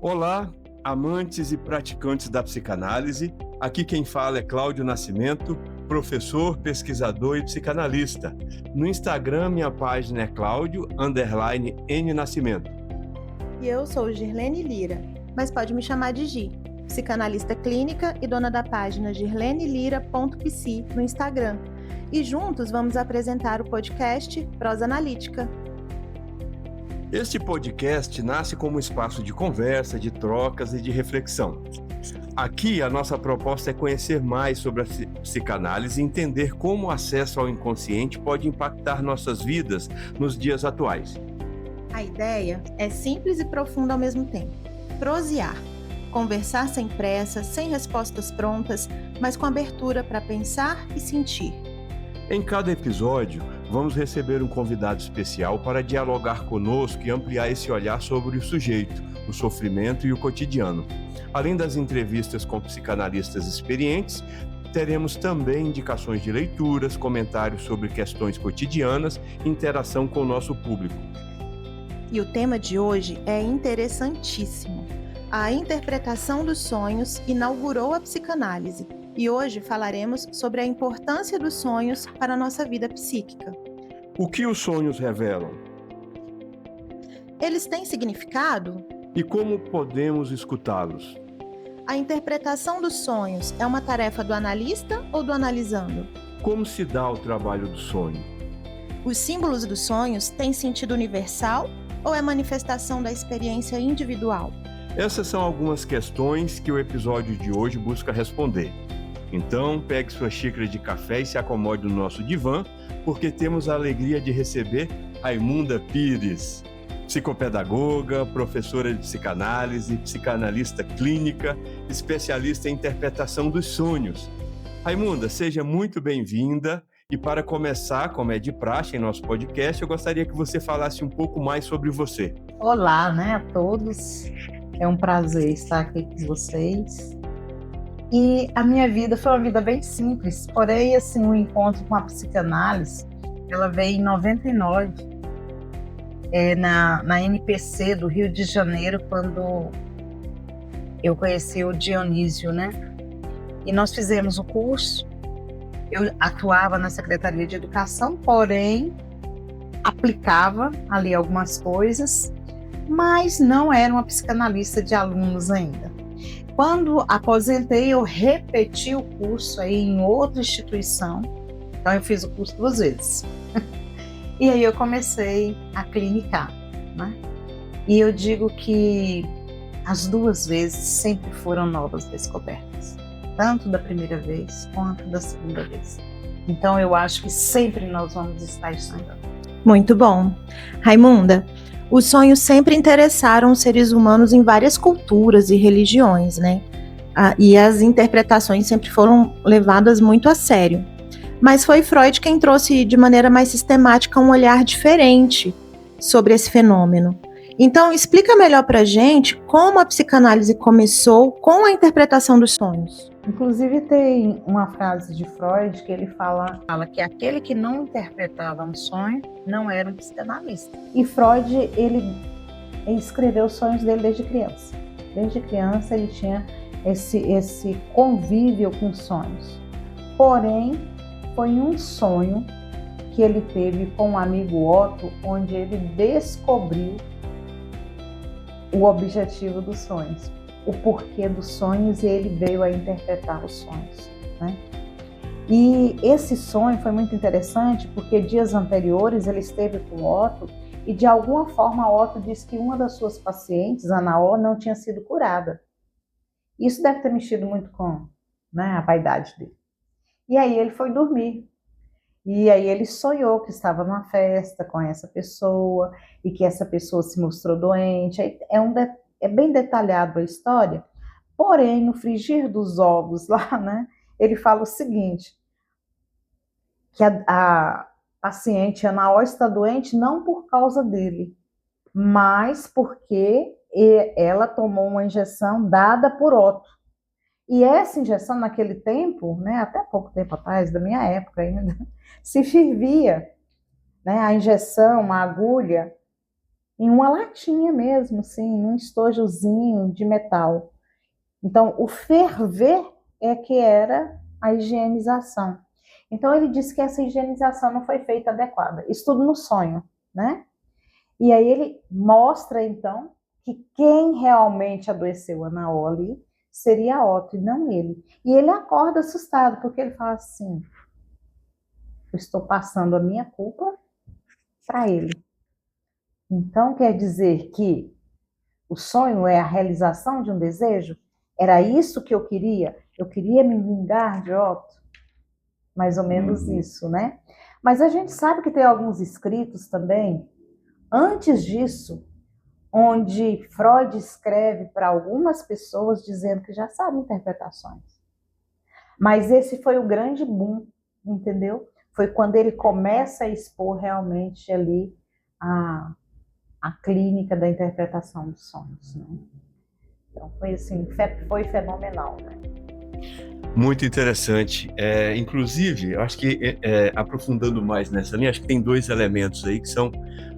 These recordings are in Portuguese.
Olá, amantes e praticantes da psicanálise. Aqui quem fala é Cláudio Nascimento, professor, pesquisador e psicanalista. No Instagram, minha página é Cláudio_N Nascimento. E eu sou Girlene Lira, mas pode me chamar de Gi, psicanalista clínica e dona da página girlenelira.psi no Instagram. E juntos vamos apresentar o podcast Prosa Analítica. Este podcast nasce como um espaço de conversa, de trocas e de reflexão. Aqui, a nossa proposta é conhecer mais sobre a psicanálise e entender como o acesso ao inconsciente pode impactar nossas vidas nos dias atuais. A ideia é simples e profunda ao mesmo tempo. Prosear. Conversar sem pressa, sem respostas prontas, mas com abertura para pensar e sentir. Em cada episódio, vamos receber um convidado especial para dialogar conosco e ampliar esse olhar sobre o sujeito, o sofrimento e o cotidiano. Além das entrevistas com psicanalistas experientes, teremos também indicações de leituras, comentários sobre questões cotidianas e interação com o nosso público. E o tema de hoje é interessantíssimo. A interpretação dos sonhos inaugurou a psicanálise. E hoje falaremos sobre a importância dos sonhos para a nossa vida psíquica. O que os sonhos revelam? Eles têm significado? E como podemos escutá-los? A interpretação dos sonhos é uma tarefa do analista ou do analisando? Como se dá o trabalho do sonho? Os símbolos dos sonhos têm sentido universal ou é manifestação da experiência individual? Essas são algumas questões que o episódio de hoje busca responder. Então, pegue sua xícara de café e se acomode no nosso divã, porque temos a alegria de receber Raimunda Pires, psicopedagoga, professora de psicanálise, psicanalista clínica, especialista em interpretação dos sonhos. Raimunda, seja muito bem-vinda. E para começar, como é de praxe em nosso podcast, eu gostaria que você falasse um pouco mais sobre você. Olá, a todos. É um prazer estar aqui com vocês. E a minha vida foi uma vida bem simples, porém, assim, um encontro com a psicanálise, ela veio em 99, na NPC do Rio de Janeiro, quando eu conheci o Dionísio, E nós fizemos o curso, eu atuava na Secretaria de Educação, porém, aplicava ali algumas coisas, mas não era uma psicanalista de alunos ainda. Quando aposentei, eu repeti o curso aí em outra instituição. Então, eu fiz o curso 2 vezes. E aí eu comecei a clinicar, E eu digo que as 2 vezes sempre foram novas descobertas. Tanto da primeira vez, quanto da segunda vez. Então, eu acho que sempre nós vamos estar estudando. Muito bom. Raimunda, os sonhos sempre interessaram os seres humanos em várias culturas e religiões, E as interpretações sempre foram levadas muito a sério. Mas foi Freud quem trouxe de maneira mais sistemática um olhar diferente sobre esse fenômeno. Então, explica melhor pra gente como a psicanálise começou com a interpretação dos sonhos. Inclusive tem uma frase de Freud que ele fala que aquele que não interpretava um sonho não era um psicanalista. E Freud, ele escreveu os sonhos dele desde criança. Desde criança ele tinha esse convívio com sonhos. Porém, foi um sonho que ele teve com um amigo Otto, onde ele descobriu o objetivo dos sonhos, o porquê dos sonhos, e ele veio a interpretar os sonhos, E esse sonho foi muito interessante porque dias anteriores ele esteve com Otto e de alguma forma Otto disse que uma das suas pacientes, a Naó, não tinha sido curada. Isso deve ter mexido muito com a vaidade dele. E aí ele foi dormir. E aí ele sonhou que estava numa festa com essa pessoa e que essa pessoa se mostrou doente. É bem detalhado a história, porém, no frigir dos ovos lá, ele fala o seguinte, que a paciente, a Naó, está doente não por causa dele, mas porque ela tomou uma injeção dada por Otto. E essa injeção, naquele tempo, até pouco tempo atrás, da minha época ainda, se fervia, a injeção, a agulha, em uma latinha mesmo, assim, num estojozinho de metal. Então, o ferver é que era a higienização. Então, ele disse que essa higienização não foi feita adequada. Isso tudo no sonho, né? E aí ele mostra, então, que quem realmente adoeceu Anaó ali seria Otto e não ele. E ele acorda assustado, porque ele fala assim, eu estou passando a minha culpa para ele. Então, quer dizer que o sonho é a realização de um desejo? Era isso que eu queria? Eu queria me vingar de Otto? Mais ou menos isso, né? Mas a gente sabe que tem alguns escritos também, antes disso, onde Freud escreve para algumas pessoas dizendo que já sabe interpretações. Mas esse foi o grande boom, entendeu? Foi quando ele começa a expor realmente ali a clínica da interpretação dos sonhos, né? Então foi assim, foi fenomenal, né? Muito interessante. Inclusive, eu acho que aprofundando mais nessa linha, acho que tem 2 elementos aí que são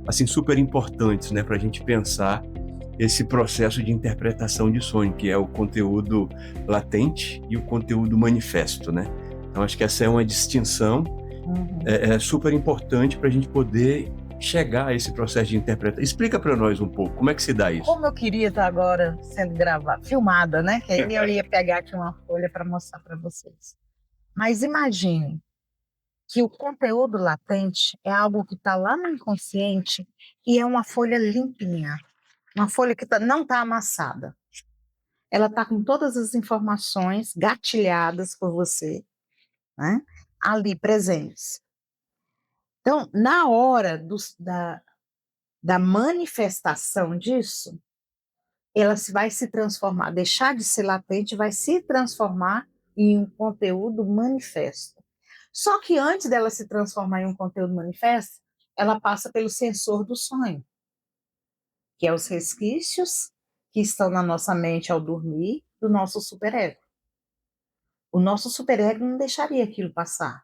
assim super importantes, né, para a gente pensar esse processo de interpretação de sonho, que é o conteúdo latente e o conteúdo manifesto, né? Então acho que essa é uma distinção super importante para a gente poder chegar a esse processo de interpretação. Explica para nós um pouco como é que se dá isso. Como eu queria estar agora sendo gravada, filmada, né? Que aí eu ia pegar aqui uma folha para mostrar para vocês. Mas imagine que o conteúdo latente é algo que está lá no inconsciente e é uma folha limpinha, uma folha que não está amassada. Ela está com todas as informações gatilhadas por você, né? Ali presentes. Então, na hora da manifestação disso, ela vai se transformar, deixar de ser latente, vai se transformar em um conteúdo manifesto. Só que antes dela se transformar em um conteúdo manifesto, ela passa pelo sensor do sonho, que é os resquícios que estão na nossa mente ao dormir do nosso superego. O nosso superego não deixaria aquilo passar.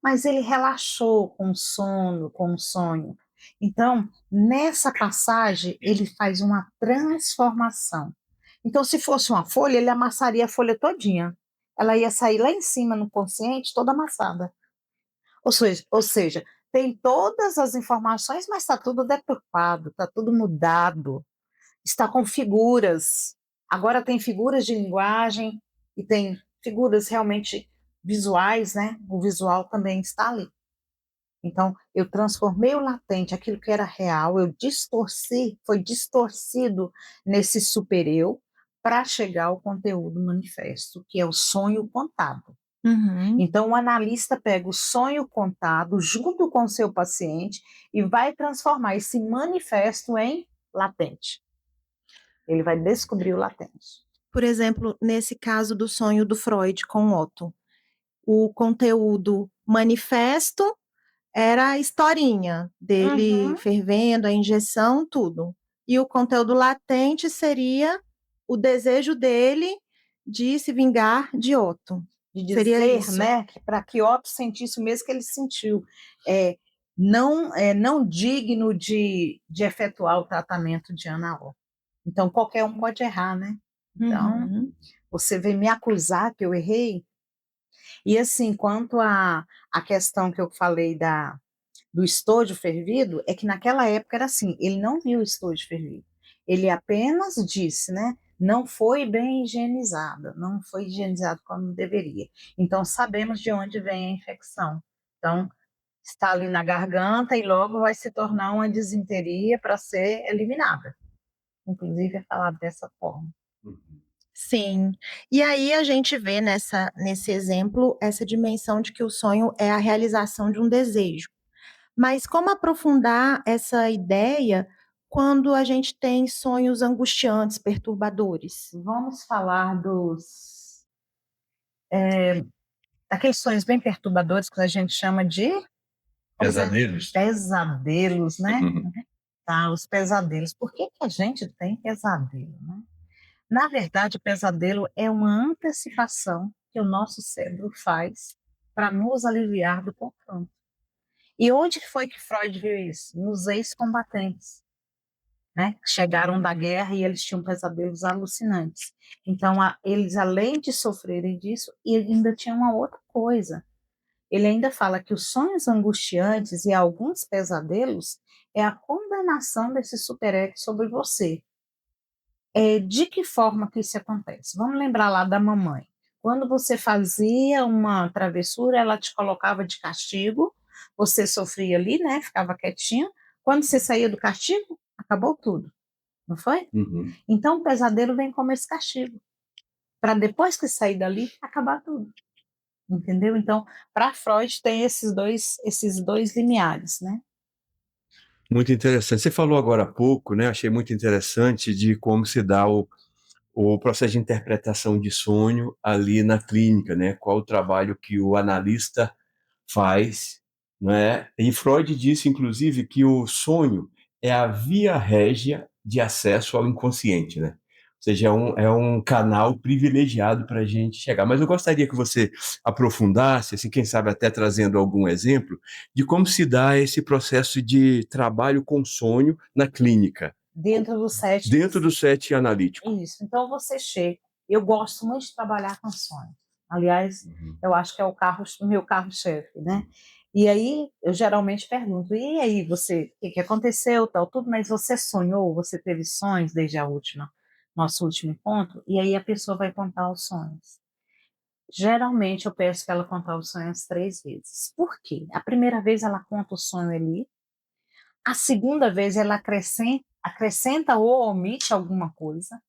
Mas ele relaxou com o sono, com o sonho. Então, nessa passagem, ele faz uma transformação. Então, se fosse uma folha, ele amassaria a folha todinha. Ela ia sair lá em cima no consciente, toda amassada. Ou seja, tem todas as informações, mas está tudo deturpado, está tudo mudado, está com figuras. Agora tem figuras de linguagem e tem figuras realmente visuais, né? O visual também está ali. Então, eu transformei o latente, aquilo que era real, eu distorci, foi distorcido nesse supereu para chegar ao conteúdo manifesto, que é o sonho contado. Então, o analista pega o sonho contado junto com o seu paciente e vai transformar esse manifesto em latente. Ele vai descobrir o latente. Por exemplo, nesse caso do sonho do Freud com Otto, o conteúdo manifesto era a historinha dele fervendo, a injeção, tudo. E o conteúdo latente seria o desejo dele de se vingar de Otto. De dizer, né, para que Otto sentisse o mesmo que ele sentiu. Não digno de efetuar o tratamento de Anaó. Então, qualquer um pode errar, né? Então, você vem me acusar que eu errei? E assim, quanto à questão que eu falei do estojo fervido, é que naquela época era assim, ele não viu o estojo fervido. Ele apenas disse, né? Não foi bem higienizado, não foi higienizado como deveria. Então, sabemos de onde vem a infecção. Então, está ali na garganta e logo vai se tornar uma disenteria para ser eliminada. Inclusive, é falado dessa forma. Sim. E aí a gente vê nesse exemplo essa dimensão de que o sonho é a realização de um desejo. Mas como aprofundar essa ideia quando a gente tem sonhos angustiantes, perturbadores? Vamos falar daqueles sonhos bem perturbadores que a gente chama de Pesadelos. Pesadelos, né? Tá, os pesadelos. Por que a gente tem pesadelo, né? Na verdade, o pesadelo é uma antecipação que o nosso cérebro faz para nos aliviar do confronto. E onde foi que Freud viu isso? Nos ex-combatentes. né? Chegaram da guerra e eles tinham pesadelos alucinantes. Então, eles, além de sofrerem disso, ainda tinham uma outra coisa. Ele ainda fala que os sonhos angustiantes e alguns pesadelos é a condenação desse superego sobre você. De que forma que isso acontece? Vamos lembrar lá da mamãe. Quando você fazia uma travessura, ela te colocava de castigo, você sofria ali, né? Ficava quietinho. Quando você saía do castigo, acabou tudo, não foi? Uhum. Então o pesadelo vem como esse castigo, para depois que sair dali, acabar tudo. Entendeu? Então, para Freud tem esses dois limiares, né? Muito interessante. Você falou agora há pouco, né? Achei muito interessante de como se dá o processo de interpretação de sonho ali na clínica, né? Qual o trabalho que o analista faz, né? E Freud disse, inclusive, que o sonho é a via régia de acesso ao inconsciente, né? Ou seja, é um canal privilegiado para a gente chegar. Mas eu gostaria que você aprofundasse, assim, quem sabe até trazendo algum exemplo, de como se dá esse processo de trabalho com sonho na clínica, Dentro do set. dentro do set analítico. Isso. Então você chega. Eu gosto muito de trabalhar com sonho. Aliás, eu acho que é o meu carro-chefe, né? E aí eu geralmente pergunto: e aí você, o que aconteceu, tal, tudo? Mas você sonhou? Você teve sonhos desde nosso último encontro? E aí a pessoa vai contar os sonhos. Geralmente eu peço que ela conte os sonhos 3 vezes. Por quê? A primeira vez ela conta o sonho ali. A segunda vez ela acrescenta ou omite alguma coisa.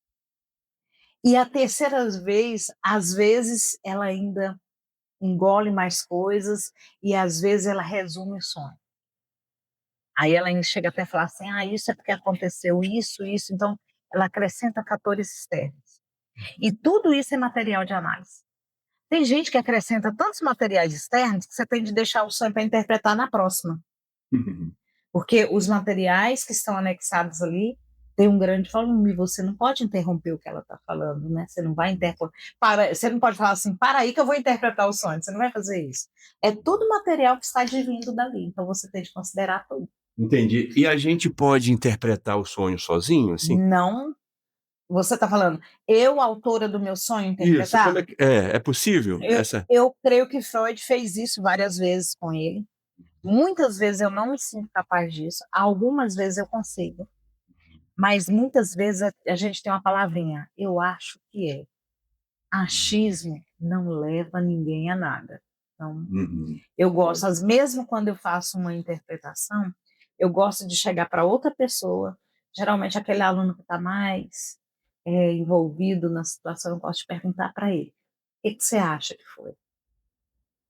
E a terceira vez, às vezes, ela ainda engole mais coisas e às vezes ela resume o sonho. Aí ela ainda chega até a falar assim, isso é porque aconteceu isso, então ela acrescenta fatores externos. E tudo isso é material de análise. Tem gente que acrescenta tantos materiais externos que você tem de deixar o sonho para interpretar na próxima. Porque os materiais que estão anexados ali têm um grande volume, você não pode interromper o que ela está falando, né? Você não vai você não pode falar assim, para aí que eu vou interpretar o sonho, você não vai fazer isso. É tudo material que está advindo dali, então você tem de considerar tudo. Entendi. E a gente pode interpretar o sonho sozinho, assim? Não, você está falando, eu, autora do meu sonho, Isso, interpretar? como é possível Eu creio que Freud fez isso várias vezes com ele. Muitas vezes eu não me sinto capaz disso, algumas vezes eu consigo. Mas muitas vezes a gente tem uma palavrinha, eu acho que é. Achismo não leva ninguém a nada. Então, eu gosto, mesmo quando eu faço uma interpretação, eu gosto de chegar para outra pessoa, geralmente aquele aluno que está mais envolvido na situação, eu gosto de perguntar para ele, o que você acha que foi?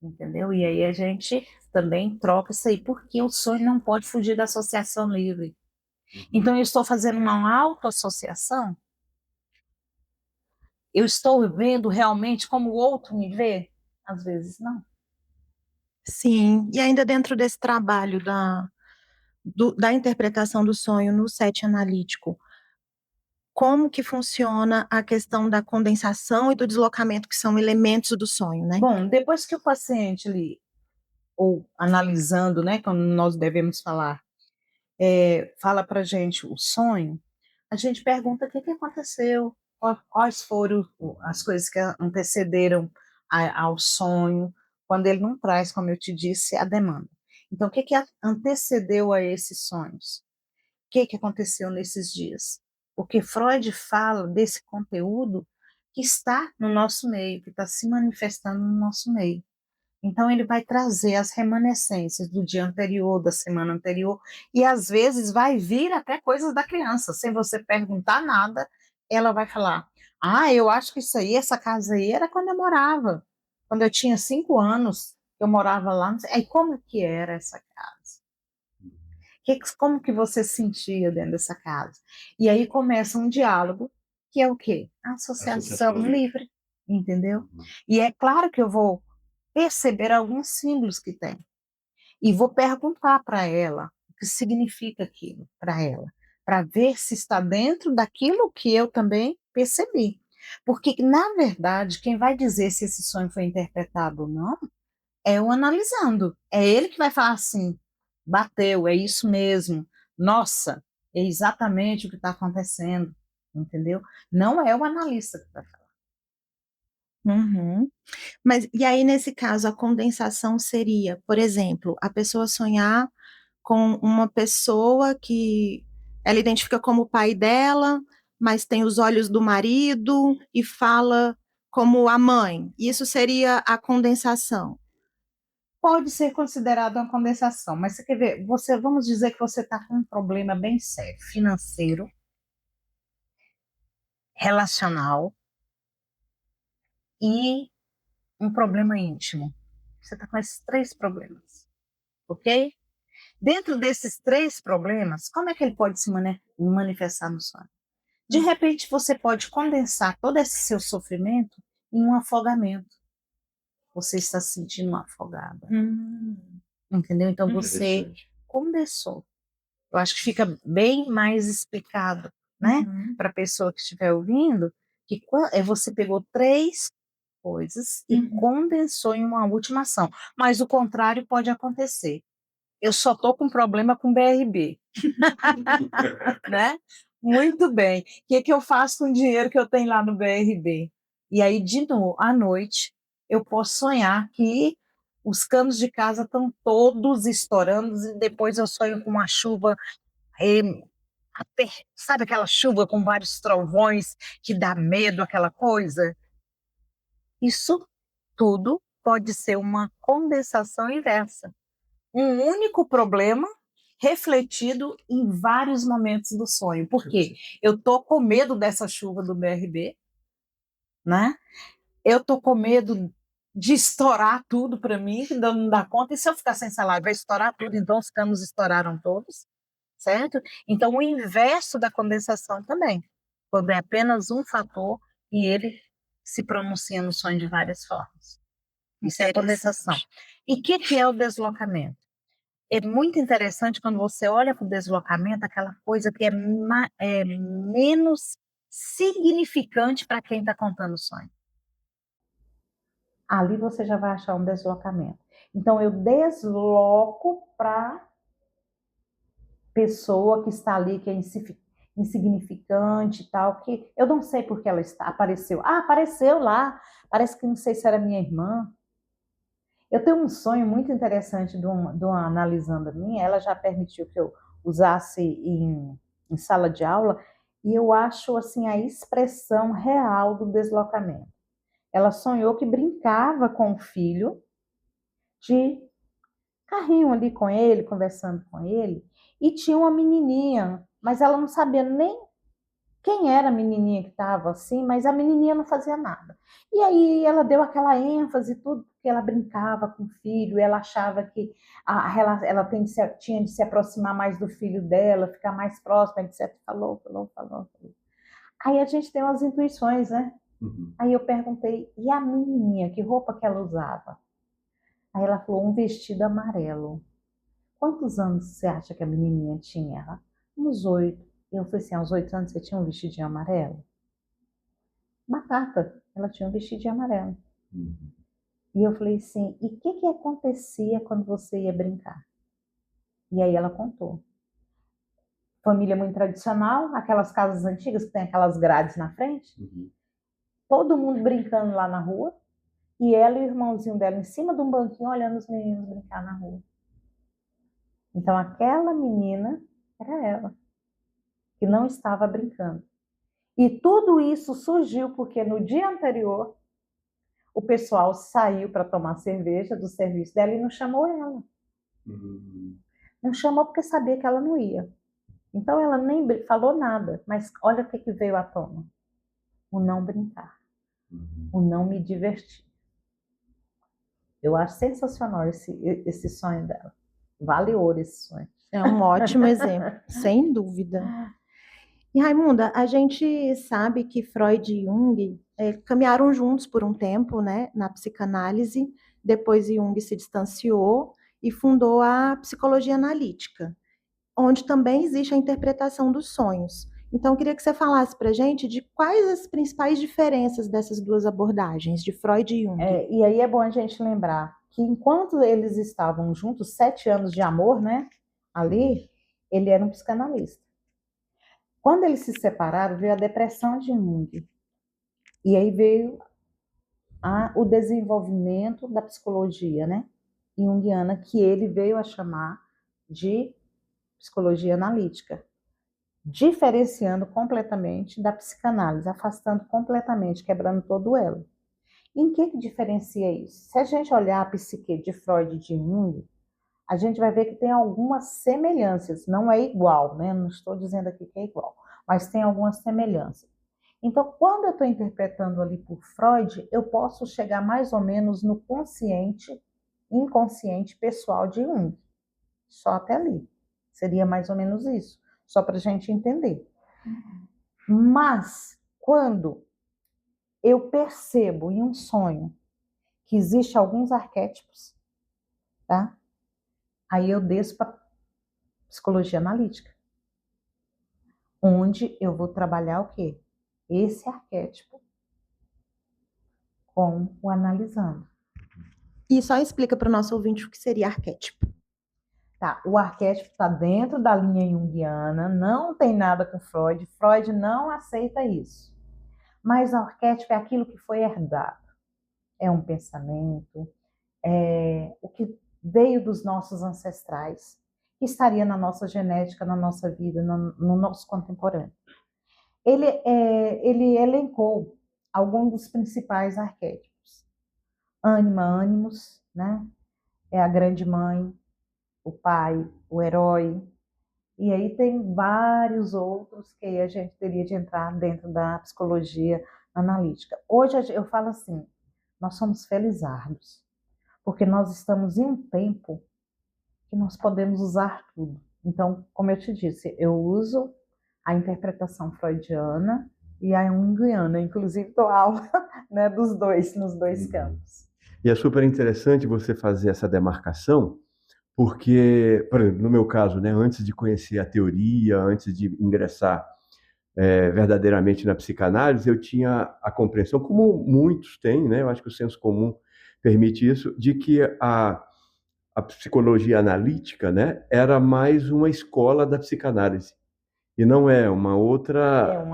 Entendeu? E aí a gente também troca isso aí, porque o sonho não pode fugir da associação livre. Então, eu estou fazendo uma autoassociação? Eu estou vendo realmente como o outro me vê? Às vezes não. Sim, e ainda dentro desse trabalho da interpretação do sonho no set analítico, como que funciona a questão da condensação e do deslocamento, que são elementos do sonho, né? Bom, depois que o paciente ali, ou analisando, né, como nós devemos falar, fala para a gente o sonho, a gente pergunta o que aconteceu, quais foram as coisas que antecederam ao sonho, quando ele não traz, como eu te disse, a demanda. Então, o que antecedeu a esses sonhos? O que aconteceu nesses dias? Porque Freud fala desse conteúdo que está no nosso meio, que está se manifestando no nosso meio. Então, ele vai trazer as remanescências do dia anterior, da semana anterior, e às vezes vai vir até coisas da criança, sem você perguntar nada, ela vai falar: eu acho que essa casa aí era quando eu morava, quando eu tinha 5 anos, eu morava lá. Aí, como que era essa casa? Como que você sentia dentro dessa casa? E aí começa um diálogo, que é o quê? A associação livre, entendeu? E é claro que eu vou perceber alguns símbolos que tem. E vou perguntar para ela o que significa aquilo para ela, para ver se está dentro daquilo que eu também percebi. Porque, na verdade, quem vai dizer se esse sonho foi interpretado ou não é o analisando. É ele que vai falar assim: bateu, é isso mesmo. Nossa, é exatamente o que está acontecendo, entendeu? Não é o analista que vai falar. Uhum. Mas, e aí, nesse caso, a condensação seria, por exemplo, a pessoa sonhar com uma pessoa que ela identifica como o pai dela, mas tem os olhos do marido e fala como a mãe. Isso seria a condensação. Pode ser considerado uma condensação, mas você quer ver, vamos dizer que você está com um problema bem sério, financeiro, relacional e um problema íntimo. Você está com esses 3 problemas, ok? Dentro desses 3 problemas, como é que ele pode se manifestar no sonho? De repente, você pode condensar todo esse seu sofrimento em um afogamento. Você está se sentindo afogada, entendeu? Então, você condensou. Eu acho que fica bem mais explicado, né? Para a pessoa que estiver ouvindo, que você pegou 3 coisas e condensou em uma última ação. Mas o contrário pode acontecer. Eu só estou com problema com BRB. Né? Muito bem. O que eu faço com o dinheiro que eu tenho lá no BRB? E aí, de novo, à noite, eu posso sonhar que os canos de casa estão todos estourando e depois eu sonho com uma chuva, sabe aquela chuva com vários trovões que dá medo, aquela coisa? Isso tudo pode ser uma condensação inversa. Um único problema refletido em vários momentos do sonho. Por quê? Eu tô com medo dessa chuva do BRB, né? Eu tô com medo de estourar tudo para mim, que não dá conta. E se eu ficar sem salário, vai estourar tudo, então os canos estouraram todos, certo? Então, o inverso da condensação também, quando é apenas um fator e ele se pronuncia no sonho de várias formas. Isso é a condensação. E o que é o deslocamento? É muito interessante quando você olha para o deslocamento, aquela coisa que é menos significante para quem está contando o sonho. Ali você já vai achar um deslocamento. Então, eu desloco para pessoa que está ali, que é insignificante e tal, que eu não sei por que ela apareceu. Ah, apareceu lá, parece que não sei se era minha irmã. Eu tenho um sonho muito interessante de uma analisanda minha, ela já permitiu que eu usasse em sala de aula, e eu acho assim a expressão real do deslocamento. Ela sonhou que brincava com o filho, de carrinho ali com ele, conversando com ele, e tinha uma menininha, mas ela não sabia nem quem era a menininha que estava assim, mas a menininha não fazia nada. E aí ela deu aquela ênfase, tudo, porque ela brincava com o filho, ela achava que ela tinha de se aproximar mais do filho dela, ficar mais próxima, etc. Falou. Aí a gente tem umas intuições, né? Aí eu perguntei, e a menininha, que roupa que ela usava? Aí ela falou, um vestido amarelo. Quantos anos você acha que a menininha tinha? Ela, uns 8. Eu falei assim, aos 8 anos você tinha um vestidinho amarelo? Batata, ela tinha um vestidinho amarelo. E eu falei assim, e o que acontecia quando você ia brincar? E aí ela contou. Família muito tradicional, aquelas casas antigas que tem aquelas grades na frente. Todo mundo brincando lá na rua. E ela e o irmãozinho dela em cima de um banquinho olhando os meninos brincar na rua. Então aquela menina era ela, que não estava brincando. E tudo isso surgiu porque no dia anterior o pessoal saiu para tomar cerveja do serviço dela e não chamou ela. Não chamou porque sabia que ela não ia. Então ela nem falou nada, mas olha o que veio à tona. O não brincar. O não me divertir. Eu acho sensacional esse sonho dela. Vale ouro esse sonho. É um ótimo exemplo, sem dúvida. E Raimunda, a gente sabe que Freud e Jung caminharam juntos por um tempo, né, na psicanálise. Depois Jung se distanciou e fundou a psicologia analítica, onde também existe a interpretação dos sonhos. Então, eu queria que você falasse para a gente de quais as principais diferenças dessas duas abordagens, de Freud e Jung. E aí é bom a gente lembrar que enquanto eles estavam juntos, 7 anos de amor, né, ali, ele era um psicanalista. Quando eles se separaram, veio a depressão de Jung. E aí veio o desenvolvimento da psicologia, né, junguiana, que ele veio a chamar de psicologia analítica, diferenciando completamente da psicanálise, afastando completamente, quebrando todo ela. Em que diferencia isso? Se a gente olhar a psique de Freud e de Jung, a gente vai ver que tem algumas semelhanças, não é igual, né? Não estou dizendo aqui que é igual, mas tem algumas semelhanças. Então, quando eu estou interpretando ali por Freud, eu posso chegar mais ou menos no consciente, inconsciente pessoal de Jung. Só até ali. Seria mais ou menos isso, só para a gente entender. Mas, quando eu percebo em um sonho que existem alguns arquétipos, tá? Aí eu desço para psicologia analítica, onde eu vou trabalhar o quê? Esse arquétipo com o analisando. E só explica para o nosso ouvinte o que seria arquétipo. Tá, o arquétipo está dentro da linha junguiana, não tem nada com Freud. Freud não aceita isso. Mas o arquétipo é aquilo que foi herdado. É um pensamento, é o que veio dos nossos ancestrais, que estaria na nossa genética, na nossa vida, no nosso contemporâneo. Ele elencou alguns dos principais arquétipos. Ânima, ânimos, né? É a grande mãe, o pai, o herói. E aí tem vários outros que aí a gente teria de entrar dentro da psicologia analítica. Hoje eu falo assim, nós somos felizardos, porque nós estamos em um tempo que nós podemos usar tudo. Então, como eu te disse, eu uso a interpretação freudiana e a junguiana, inclusive dou aula, né, dos dois, nos dois campos. E é super interessante você fazer essa demarcação, porque, por exemplo, no meu caso, né, antes de conhecer a teoria, antes de ingressar verdadeiramente na psicanálise, eu tinha a compreensão, como muitos têm, né, eu acho que o senso comum permite isso, de que a psicologia analítica, né, era mais uma escola da psicanálise. E não é uma outra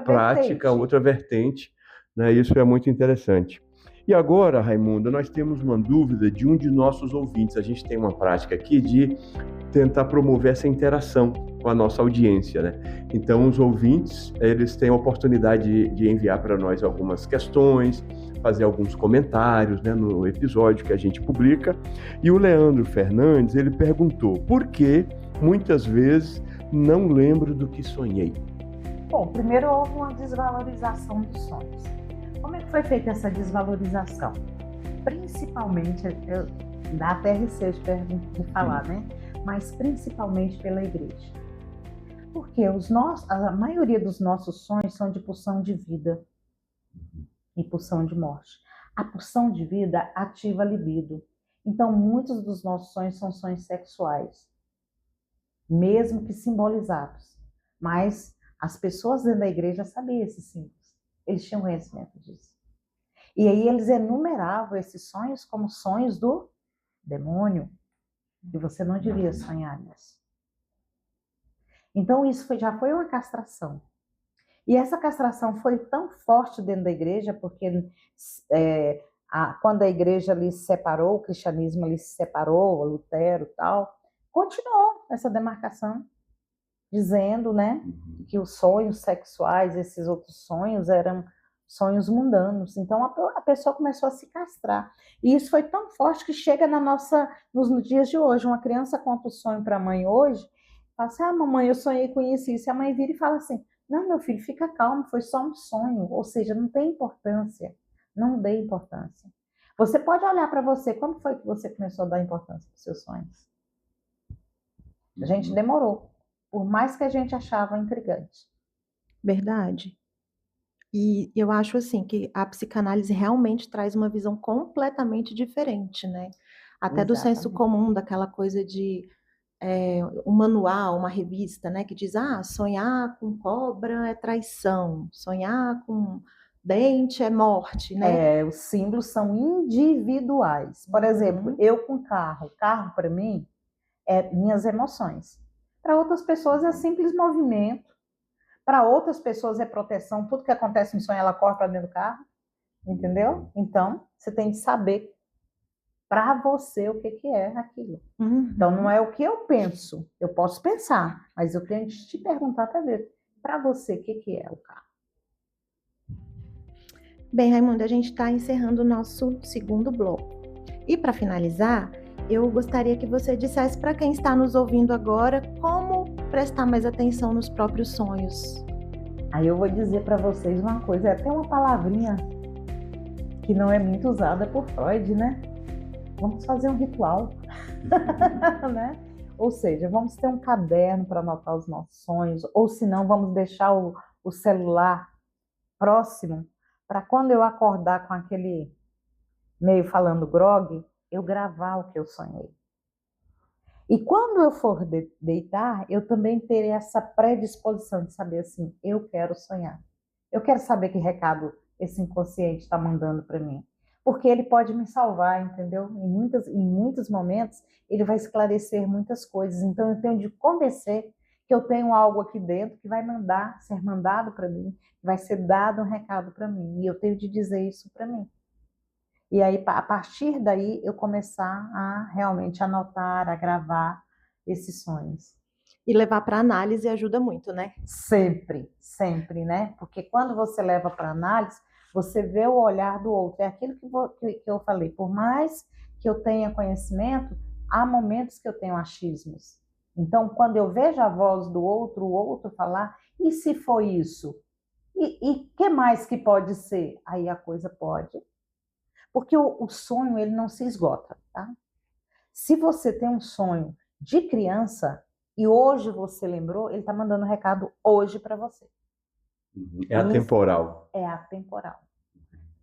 prática, outra vertente, né? Isso é muito interessante. E agora, Raimunda, nós temos uma dúvida de um de nossos ouvintes. A gente tem uma prática aqui de tentar promover essa interação com a nossa audiência, né? Então, os ouvintes, eles têm a oportunidade de enviar para nós algumas questões, fazer alguns comentários, né, no episódio que a gente publica. E o Leandro Fernandes, ele perguntou: por que muitas vezes não lembro do que sonhei? Bom, primeiro houve uma desvalorização dos sonhos. Como é que foi feita essa desvalorização? Principalmente, dá até receio de falar, né? Mas principalmente pela igreja. Porque a maioria dos nossos sonhos são de pulsão de vida e pulsão de morte. A pulsão de vida ativa a libido. Então, muitos dos nossos sonhos são sonhos sexuais, mesmo que simbolizados. Mas as pessoas dentro da igreja sabiam esses símbolos. Eles tinham conhecimento disso. E aí eles enumeravam esses sonhos como sonhos do demônio. E você não devia sonhar nisso. Então isso já foi uma castração. E essa castração foi tão forte dentro da igreja, porque quando a igreja ali se separou, o cristianismo ali se separou, Lutero e tal, continuou essa demarcação, dizendo, né, que os sonhos sexuais, esses outros sonhos, eram sonhos mundanos. Então a pessoa começou a se castrar. E isso foi tão forte que chega nos dias de hoje. Uma criança conta o sonho para a mãe hoje, fala assim: mamãe, eu sonhei com isso e isso. E a mãe vira e fala assim: não, meu filho, fica calmo, foi só um sonho. Ou seja, não tem importância. Não dê importância. Você pode olhar para você, como foi que você começou a dar importância para os seus sonhos? A gente demorou, por mais que a gente achava intrigante. Verdade. E eu acho assim que a psicanálise realmente traz uma visão completamente diferente, né? Até do senso comum, daquela coisa de um manual, uma revista, né? Que diz, sonhar com cobra é traição, sonhar com dente é morte, né? Os símbolos são individuais. Por exemplo, eu com carro para mim é minhas emoções. Para outras pessoas é simples movimento. Para outras pessoas é proteção. Tudo que acontece no sonho, ela corre para dentro do carro. Entendeu? Então, você tem que saber para você o que é aquilo. Então, não é o que eu penso. Eu posso pensar, mas eu tenho que te perguntar para ver. Para você, o que é o carro? Bem, Raimunda, a gente está encerrando o nosso segundo bloco. E para finalizar, eu gostaria que você dissesse para quem está nos ouvindo agora como prestar mais atenção nos próprios sonhos. Aí eu vou dizer para vocês uma coisa, é até uma palavrinha que não é muito usada por Freud, né? Vamos fazer um ritual, né? Ou seja, vamos ter um caderno para anotar os nossos sonhos, ou se não, vamos deixar o celular próximo, para quando eu acordar com aquele meio falando grog, eu gravar o que eu sonhei. E quando eu for deitar, eu também terei essa predisposição de saber assim, eu quero sonhar. Eu quero saber que recado esse inconsciente está mandando para mim. Porque ele pode me salvar, entendeu? Em muitos momentos, ele vai esclarecer muitas coisas. Então, eu tenho de convencer que eu tenho algo aqui dentro que vai ser mandado para mim, vai ser dado um recado para mim. E eu tenho de dizer isso para mim. E aí, a partir daí, eu começar a realmente anotar, a gravar esses sonhos. E levar para análise ajuda muito, né? Sempre, sempre, né? Porque quando você leva para análise, você vê o olhar do outro. É aquilo que eu falei. Por mais que eu tenha conhecimento, há momentos que eu tenho achismos. Então, quando eu vejo a voz do outro, o outro falar, e se foi isso? E que mais que pode ser? Aí a coisa pode. Porque o sonho, ele não se esgota, tá? Se você tem um sonho de criança e hoje você lembrou, ele está mandando um recado hoje para você. É atemporal. É atemporal.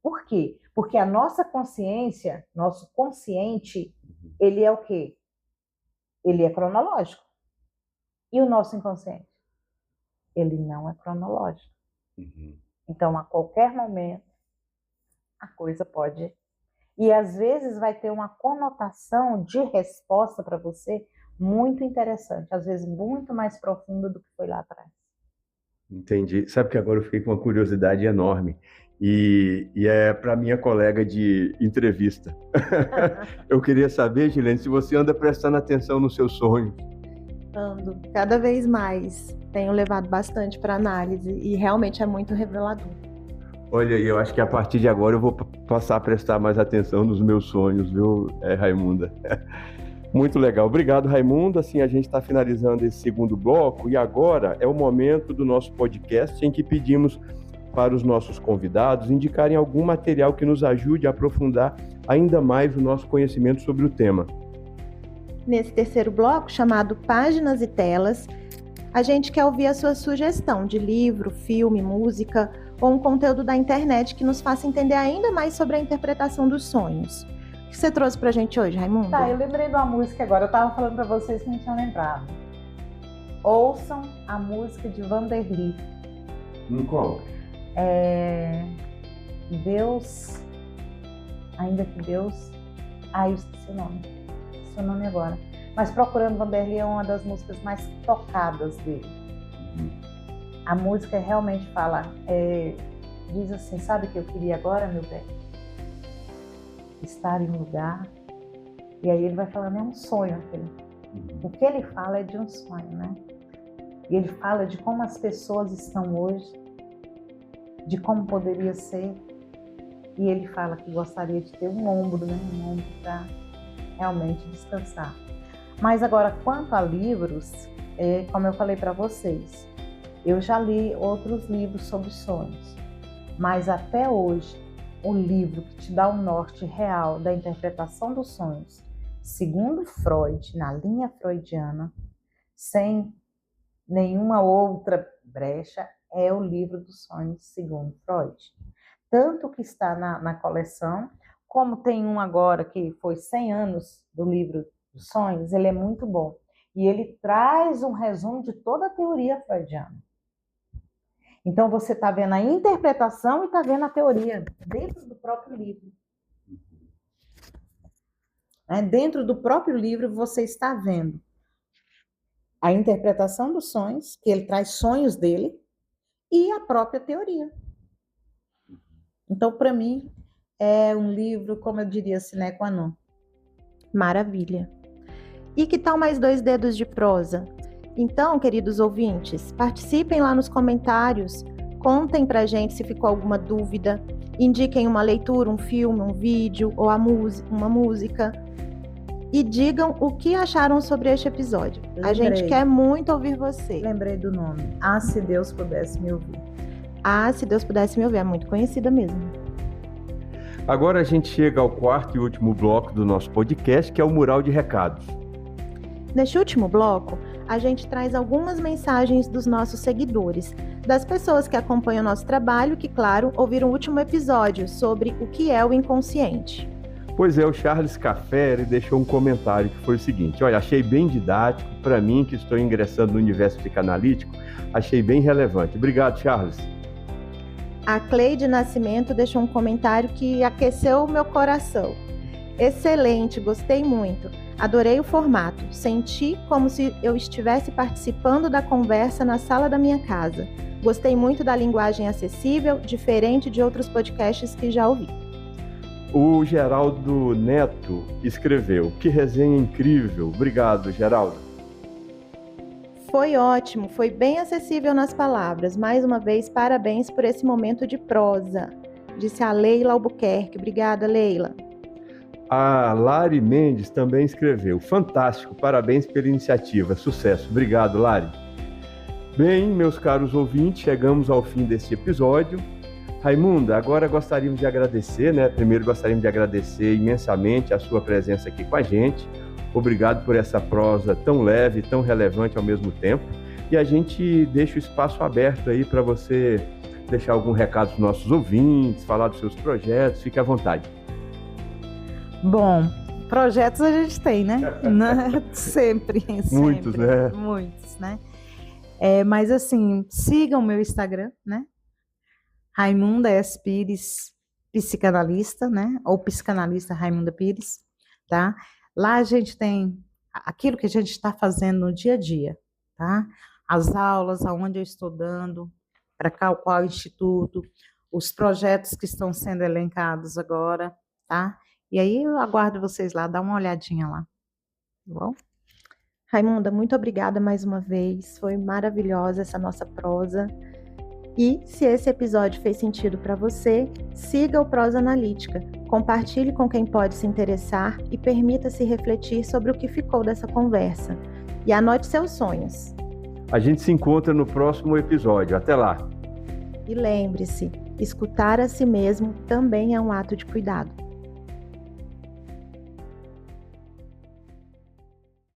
Por quê? Porque a nossa consciência, nosso consciente, ele é o quê? Ele é cronológico. E o nosso inconsciente? Ele não é cronológico. Então, a qualquer momento, a coisa pode... E às vezes vai ter uma conotação de resposta para você muito interessante, às vezes muito mais profunda do que foi lá atrás. Entendi. Sabe que agora eu fiquei com uma curiosidade enorme. E é para minha colega de entrevista. Eu queria saber, Gilene, se você anda prestando atenção nos seus sonhos. Ando, cada vez mais. Tenho levado bastante para análise e realmente é muito revelador. Olha, eu acho que a partir de agora eu vou passar a prestar mais atenção nos meus sonhos, viu, Raimunda? Muito legal. Obrigado, Raimunda. Assim, a gente está finalizando esse segundo bloco e agora é o momento do nosso podcast em que pedimos para os nossos convidados indicarem algum material que nos ajude a aprofundar ainda mais o nosso conhecimento sobre o tema. Nesse terceiro bloco, chamado Páginas e Telas, a gente quer ouvir a sua sugestão de livro, filme, música ou um conteúdo da internet que nos faça entender ainda mais sobre a interpretação dos sonhos. O que você trouxe pra gente hoje, Raimunda? Tá, eu lembrei de uma música agora, eu tava falando pra vocês que não tinham lembrado. Ouçam a música de Vanderly. Qual? Deus, ainda que Deus... eu esqueci o nome. Esqueci o nome agora. Mas Procurando Vanderly é uma das músicas mais tocadas dele. A música realmente fala, diz assim, sabe o que eu queria agora, meu bem? Estar em um lugar. E aí ele vai falando, é um sonho aquele. O que ele fala é de um sonho, né? E ele fala de como as pessoas estão hoje, de como poderia ser. E ele fala que gostaria de ter um ombro, né? Um ombro para realmente descansar. Mas agora, quanto a livros, como eu falei para vocês, eu já li outros livros sobre sonhos, mas até hoje, o livro que te dá o norte real da interpretação dos sonhos, segundo Freud, na linha freudiana, sem nenhuma outra brecha, é o livro dos sonhos, segundo Freud. Tanto que está na coleção, como tem um agora que foi 100 anos do livro dos sonhos, ele é muito bom. E ele traz um resumo de toda a teoria freudiana. Então, você está vendo a interpretação e está vendo a teoria dentro do próprio livro. Dentro do próprio livro, você está vendo a interpretação dos sonhos, que ele traz sonhos dele, e a própria teoria. Então, para mim, é um livro, como eu diria, sine qua non. Maravilha. E que tal mais 2 dedos de prosa? Então, queridos ouvintes, participem lá nos comentários, contem pra gente se ficou alguma dúvida, indiquem uma leitura, um filme, um vídeo ou uma música e digam o que acharam sobre este episódio. A gente quer muito ouvir você. Lembrei do nome. Ah, se Deus pudesse me ouvir. Ah, se Deus pudesse me ouvir, é muito conhecida mesmo. Agora a gente chega ao 4º e último bloco do nosso podcast, que é o Mural de Recados. Neste último bloco, a gente traz algumas mensagens dos nossos seguidores, das pessoas que acompanham o nosso trabalho, que, claro, ouviram o último episódio sobre o que é o inconsciente. Pois é, o Charles Café, ele deixou um comentário que foi o seguinte: olha, achei bem didático, para mim que estou ingressando no universo psicanalítico, achei bem relevante. Obrigado, Charles. A Cleide Nascimento deixou um comentário que aqueceu o meu coração. Excelente, gostei muito. Adorei o formato. Senti como se eu estivesse participando da conversa na sala da minha casa. Gostei muito da linguagem acessível, diferente de outros podcasts que já ouvi. O Geraldo Neto escreveu: que resenha incrível. Obrigado, Geraldo. Foi ótimo, foi bem acessível nas palavras. Mais uma vez, parabéns por esse momento de prosa, disse a Leila Albuquerque. Obrigada, Leila. A Lari Mendes também escreveu: fantástico, parabéns pela iniciativa, sucesso. Obrigado, Lari. Bem, meus caros ouvintes, chegamos ao fim deste episódio. Raimunda, agora gostaríamos de agradecer, Primeiro gostaríamos de agradecer imensamente a sua presença aqui com a gente. Obrigado por essa prosa tão leve, tão relevante ao mesmo tempo. E a gente deixa o espaço aberto aí para você deixar algum recado para os nossos ouvintes, falar dos seus projetos, fique à vontade. Bom, projetos a gente tem, né? Sempre. Muitos, né? Muitos, né? Mas assim, sigam o meu Instagram, né? Raimunda S. Pires, psicanalista, né? Ou psicanalista Raimunda Pires, tá? Lá a gente tem aquilo que a gente está fazendo no dia a dia, tá? As aulas, aonde eu estou dando, para qual instituto, os projetos que estão sendo elencados agora, tá? E aí eu aguardo vocês lá, dá uma olhadinha lá, tá bom? Raimunda, muito obrigada mais uma vez, foi maravilhosa essa nossa prosa. E se esse episódio fez sentido para você, siga o Prosa Analítica, compartilhe com quem pode se interessar e permita-se refletir sobre o que ficou dessa conversa. E anote seus sonhos. A gente se encontra no próximo episódio. Até lá! E lembre-se, escutar a si mesmo também é um ato de cuidado.